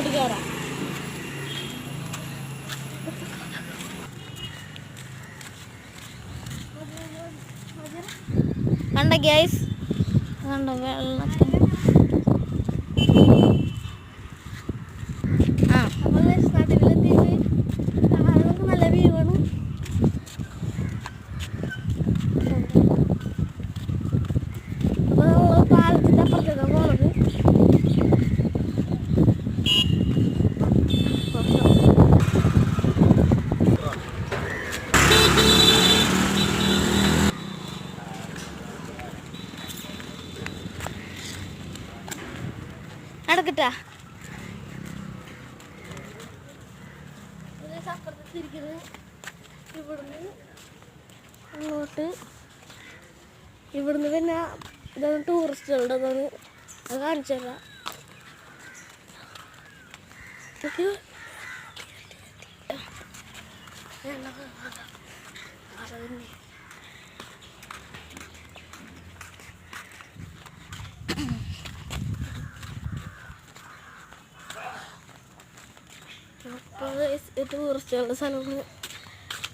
അങ്ങോട്ട് കയറാം. കണ്ട ഗ്യാസ് കണ്ട വെള്ളത്തിന് നല്ല വ്യൂ ആണ്. അപ്പോൾ പാലത്തിൻ്റെ അപ്പുറത്തേക്കാണ് പോണത്. നടക്കട്ടാ അപ്പുറത്തിരിക്കുന്നത് ഇവിടുന്ന് അങ്ങോട്ട്. ഇവിടുന്ന് പിന്നെ ഇതാണ് ടൂറിസ്റ്റുകളുടെ അതാണ്. അത് കാണിച്ചു തരാം. അപ്പോൾ ടൂറിസ്റ്റുകളുടെ സ്ഥലമാണ്.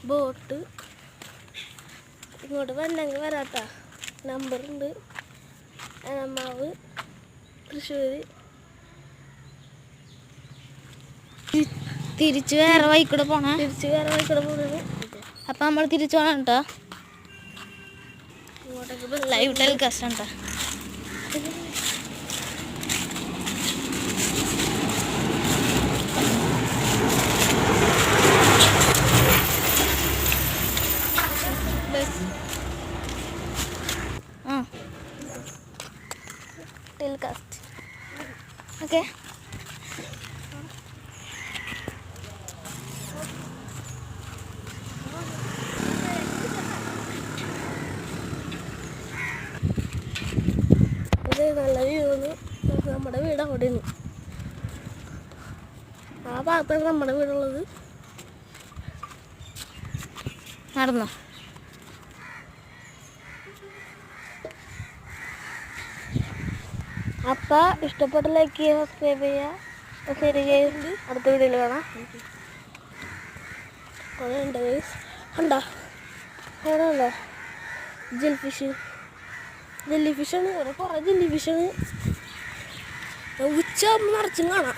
ബോട്ട് ഇങ്ങോട്ട് വന്നെങ്കിൽ വരാട്ടാ. നമ്പറുണ്ട്. എളമാവ്, തൃശ്ശൂർ. തിരിച്ച് വേറെ വഴിക്കൂടെ പോണേ. അപ്പം നമ്മൾ തിരിച്ചു പോകണം കേട്ടോ. ഇങ്ങോട്ടേക്ക് ലൈവ് ടെലികാസ്റ്റ് ഉണ്ടോ. Telecast okay. നല്ല വ്യൂ ആണ്. നമ്മുടെ വീട് അവിടെയാണ്. ആ ഭാഗത്താണ് നമ്മുടെ വീടുള്ളത്. നടന്നോ. അപ്പം ഇഷ്ടപ്പെട്ട ലൈക്ക് ചെയ്യുക, സബ്സ്ക്രൈബ് ചെയ്യുക. ശരി ഗൈസ്, അടുത്ത വീഡിയോയിൽ കാണാം. ഉണ്ട് ഗൈസ്, ഉണ്ടോ അവിടെ ജെല്ലി ഫിഷാണ്. കുറേ ജെല്ലി ഫിഷാണ്. ഉച്ച നിറച്ചും കാണാം.